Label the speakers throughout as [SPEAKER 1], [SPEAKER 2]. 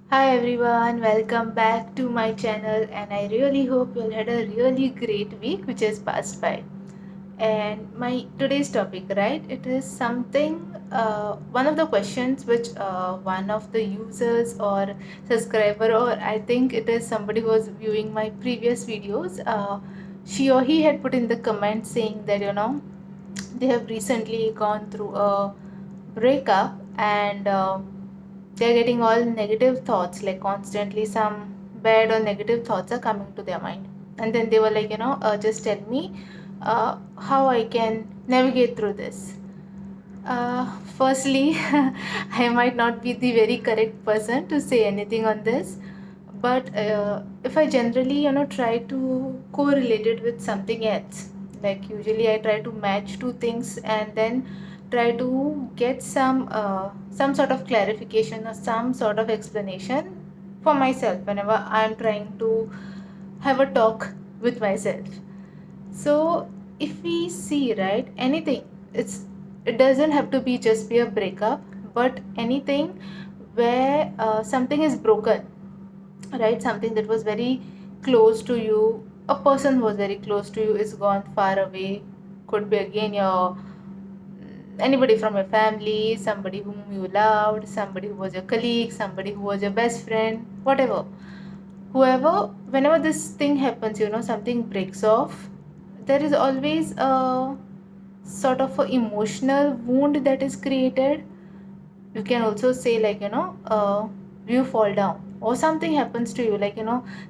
[SPEAKER 1] Hi everyone, welcome back to my channel, and I really hope you all had a really great week which has passed by. And my today's topic, right? It is something, one of the questions which one of the users or subscriber, or I think it is somebody who was viewing my previous videos, she or he had put in the comment saying that they have recently gone through a breakup, and they're getting all negative thoughts, like constantly some bad or negative thoughts are coming to their mind. And then they were like, just tell me how I can navigate through this. Firstly, I might not be the very correct person to say anything on this, but if I generally, try to correlate it with something else, like usually I try to match two things and then try to get some sort of clarification or some sort of explanation for myself whenever I'm trying to have a talk with myself. So if we see, right, anything, it doesn't have to be just be a breakup, but anything where something is broken, right? Something that was very close to you, a person who was very close to you is gone far away. Could be again your anybody from your family, somebody whom you loved, somebody who was your colleague, somebody who was your best friend, whatever. Whoever, whenever this thing happens, something breaks off, there is always a sort of a emotional wound that is created. You can also say, like, you fall down or something happens to you, like,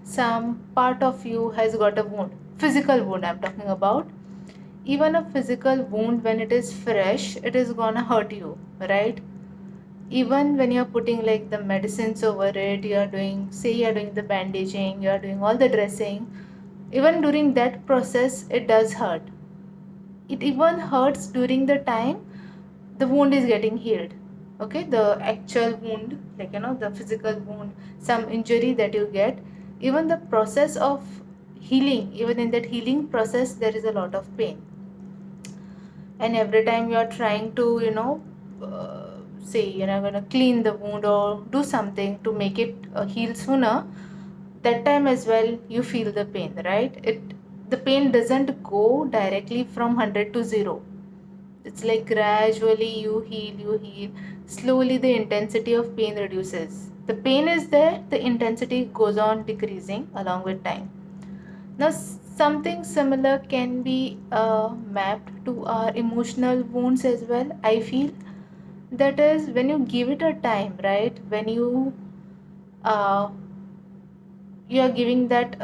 [SPEAKER 1] some part of you has got a wound, physical wound I'm talking about. Even a physical wound, when it is fresh, it is gonna hurt you, right? Even when you're putting like the medicines over it, you're doing the bandaging, you're doing all the dressing, even during that process it does hurt. It even hurts during the time the wound is getting healed. Okay, the actual wound, like, the physical wound, some injury that you get, even the process of healing, even in that healing process there is a lot of pain. And every time you are trying to, say you're going to clean the wound or do something to make it heal sooner, that time as well you feel the pain, right? The pain doesn't go directly from 100 to 0. It's like gradually you heal. Slowly the intensity of pain reduces. The pain is there, the intensity goes on decreasing along with time. Now, something similar can be mapped to our emotional wounds as well, I feel. That is, when you give it a time, right? When uh, you are giving that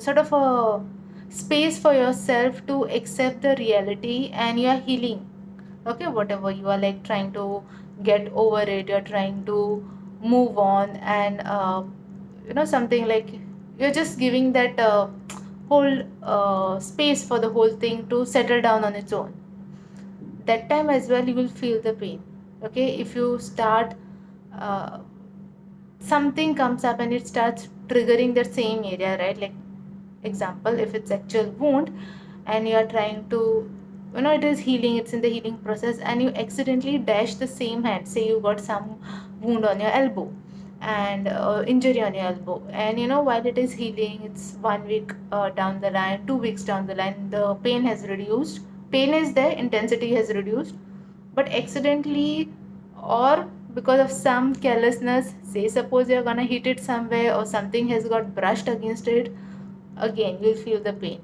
[SPEAKER 1] sort of a space for yourself to accept the reality, and you are healing. Okay, whatever you are like trying to get over it, you're trying to move on, and something like you're just giving that whole space for the whole thing to settle down on its own. That time as well you will feel the pain. Okay, if you start uh, something comes up and it starts triggering the same area, right? Like, example, if it's actual wound and you are trying to, it is healing, it's in the healing process, and you accidentally dash the same hand. Say you got some wound on your elbow, and injury on your elbow, and while it is healing, it's 1 week down the line, 2 weeks down the line, the pain has reduced, pain is there, intensity has reduced, but accidentally, or because of some carelessness, say suppose you're gonna hit it somewhere or something has got brushed against it, again you'll feel the pain.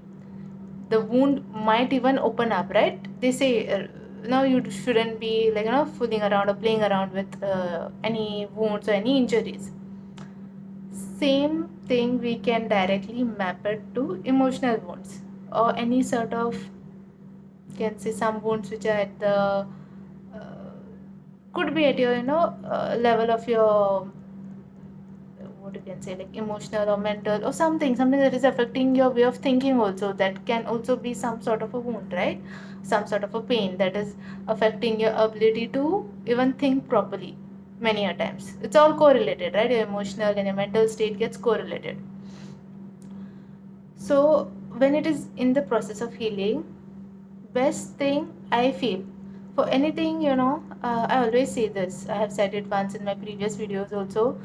[SPEAKER 1] The wound might even open up, right? They say, no, you shouldn't be, like, fooling around or playing around with any wounds or any injuries. Same thing, we can directly map it to emotional wounds, or any sort of, you can say, some wounds which are at the could be at your, level of your, what you can say, like emotional or mental or something that is affecting your way of thinking also. That can also be some sort of a wound, right? Some sort of a pain that is affecting your ability to even think properly. Many a times it's all correlated, right? Your emotional and your mental state gets correlated. So when it is in the process of healing, best thing I feel, for anything, I always say this, I have said it once in my previous videos also,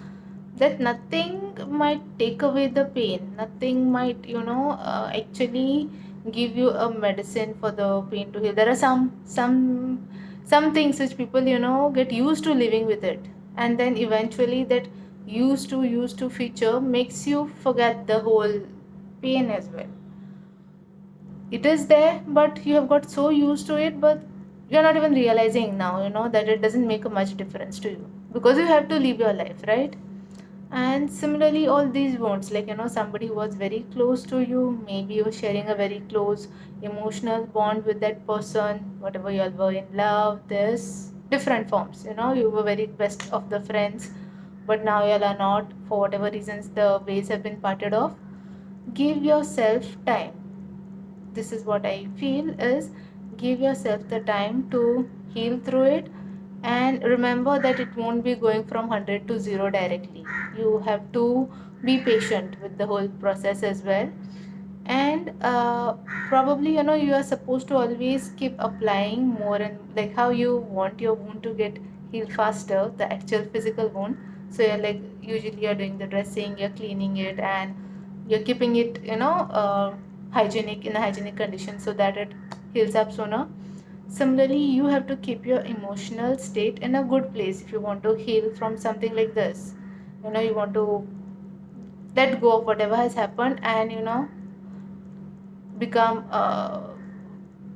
[SPEAKER 1] that nothing might take away the pain, nothing might actually give you a medicine for the pain to heal. There are some things which people get used to living with it, and then eventually that used to feature makes you forget the whole pain as well. It is there, but you have got so used to it, but you're not even realizing now that it doesn't make a much difference to you, because you have to live your life, right? And similarly, all these wounds, like somebody who was very close to you, maybe you're sharing a very close emotional bond with that person, whatever you all were in love, there's different forms. You were very best of the friends, but now you all are not, for whatever reasons the ways have been parted off. Give yourself time. This is what I feel is, give yourself the time to heal through it. And remember that it won't be going from 100 to 0 directly. You have to be patient with the whole process as well. And probably you are supposed to always keep applying more, and like how you want your wound to get healed faster, the actual physical wound. So you're like, usually you're doing the dressing, you're cleaning it, and you're keeping it hygienic, in a hygienic condition, so that it heals up sooner. Similarly, you have to keep your emotional state in a good place if you want to heal from something like this. You want to let go of whatever has happened, and become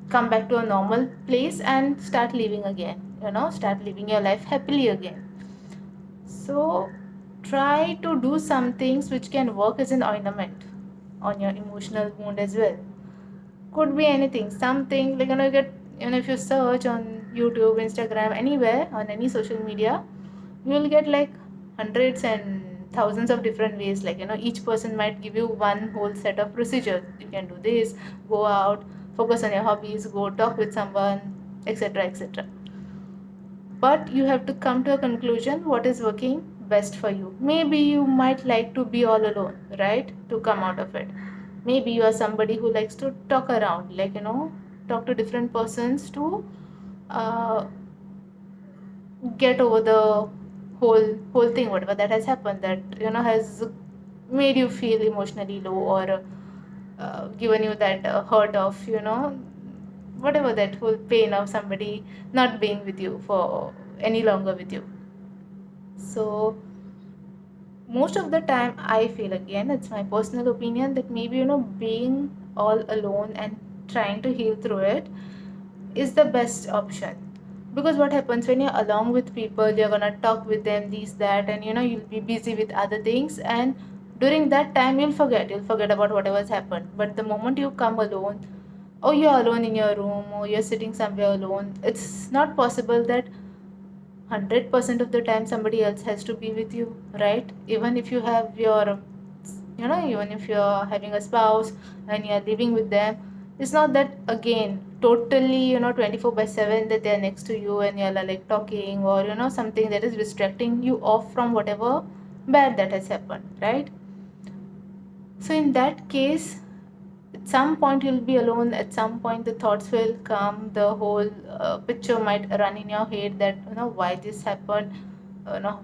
[SPEAKER 1] come back to a normal place and start living again. Start living your life happily again. So try to do some things which can work as an ornament on your emotional wound as well. Could be anything, something like you get, if you search on YouTube, Instagram, anywhere, on any social media, you will get like hundreds and thousands of different ways. Like each person might give you one whole set of procedures. You can do this, go out, focus on your hobbies, go talk with someone, etc., etc. But you have to come to a conclusion what is working best for you. Maybe you might like to be all alone, right, to come out of it. Maybe you are somebody who likes to talk around, like talk to different persons to uh, get over the whole thing, whatever that has happened, that has made you feel emotionally low, or given you that hurt of whatever, that whole pain of somebody not being with you for any longer with you. So most of the time I feel, again, it's my personal opinion, that maybe being all alone and trying to heal through it is the best option. Because what happens when you're along with people, you're gonna talk with them, these that, and you'll be busy with other things, and during that time you'll forget about whatever's happened. But the moment you come alone, or you're alone in your room, or you're sitting somewhere alone, it's not possible that 100% of the time somebody else has to be with you, right? Even if you have your, even if you're having a spouse and you're living with them, it's not that, again, totally 24 by 7 that they're next to you and you're like talking, or something that is distracting you off from whatever bad that has happened, right? So in that case, at some point you'll be alone, at some point the thoughts will come, the whole picture might run in your head, that why this happened,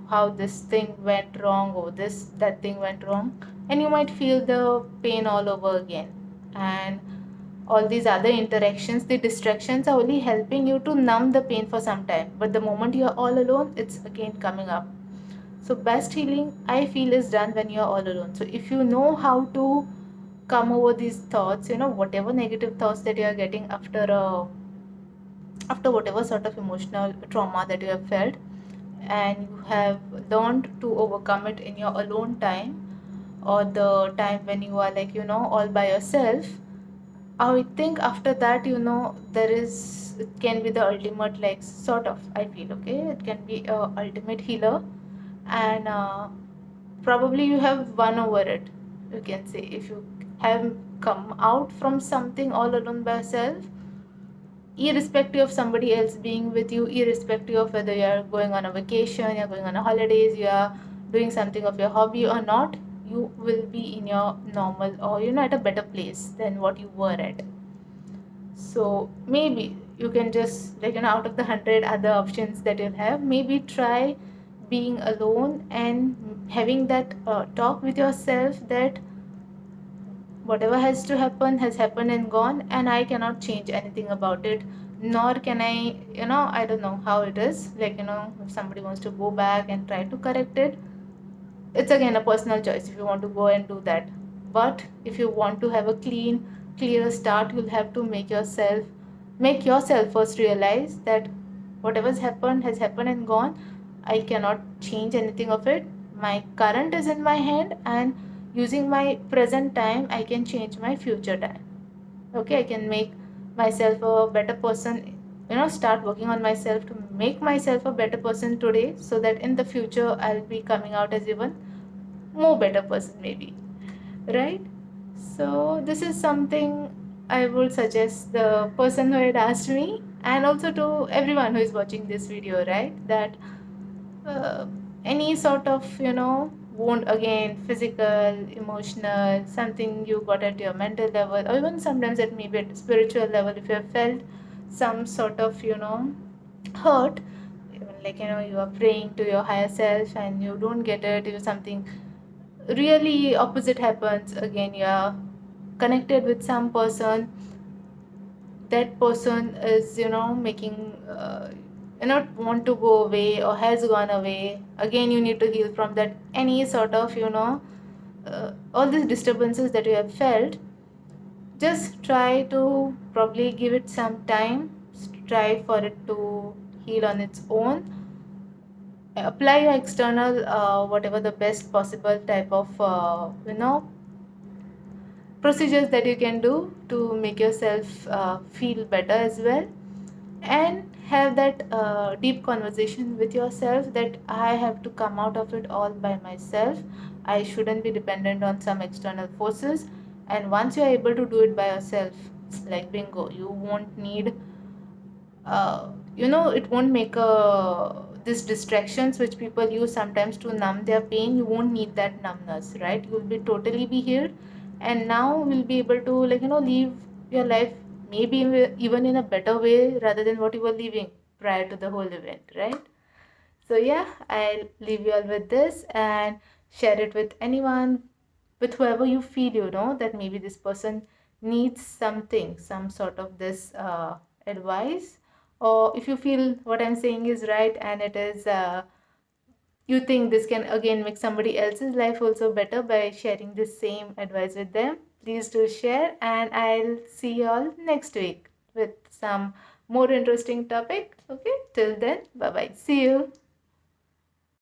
[SPEAKER 1] how this thing went wrong, or this that thing went wrong, and you might feel the pain all over again. And all these other interactions, the distractions, are only helping you to numb the pain for some time, but the moment you're all alone, it's again coming up. So best healing, I feel, is done when you're all alone. So if you know how to come over these thoughts, whatever negative thoughts that you are getting after whatever sort of emotional trauma that you have felt, and you have learned to overcome it in your alone time, or the time when you are like all by yourself, I think after that, there is, it can be the ultimate, like, sort of, I feel, okay, it can be a ultimate healer. And probably you have won over it, you can say, if you have come out from something all alone by yourself, irrespective of somebody else being with you, irrespective of whether you're going on a vacation, you're going on a holidays, you're doing something of your hobby or not, you will be in your normal, or at a better place than what you were at. So maybe you can just, like out of the 100 other options that you'll have, maybe try being alone and having that talk with yourself that whatever has to happen has happened and gone, and I cannot change anything about it, nor can I, I don't know how it is, like, if somebody wants to go back and try to correct it, it's again a personal choice if you want to go and do that. But if you want to have a clear start, you'll have to make yourself first realize that whatever's happened has happened and gone. I cannot change anything of it. My current is in my hand, and using my present time I can change my future time. Okay, I can make myself a better person, start working on myself to make myself a better person today, so that in the future I'll be coming out as even more better person maybe, right? So this is something I would suggest the person who had asked me, and also to everyone who is watching this video, right? That uh, any sort of wound, again, physical, emotional, something you got at your mental level, or even sometimes it may be at spiritual level, if you have felt some sort of hurt, even like you are praying to your higher self and you don't get it, you something really opposite happens, again you're connected with some person, that person is making not want to go away or has gone away, again you need to heal from that, any sort of all these disturbances that you have felt. Just try to probably give it some time, try for it to heal on its own. Apply your external whatever the best possible type of procedures that you can do to make yourself feel better as well, and have that deep conversation with yourself that I have to come out of it all by myself. I shouldn't be dependent on some external forces. And once you're able to do it by yourself, it's like bingo, you won't need it won't make these distractions which people use sometimes to numb their pain. You won't need that numbness, right? You'll be totally be healed, and now we'll be able to live your life maybe even in a better way rather than what you were living prior to the whole event, right? So yeah, I'll leave you all with this and share it with anyone, with whoever you feel, that maybe this person needs something, some sort of this advice. Or if you feel what I'm saying is right and it is, you think this can again make somebody else's life also better by sharing the same advice with them, please do share. And I'll see you all next week with some more interesting topic. Okay, till then, bye bye, see you.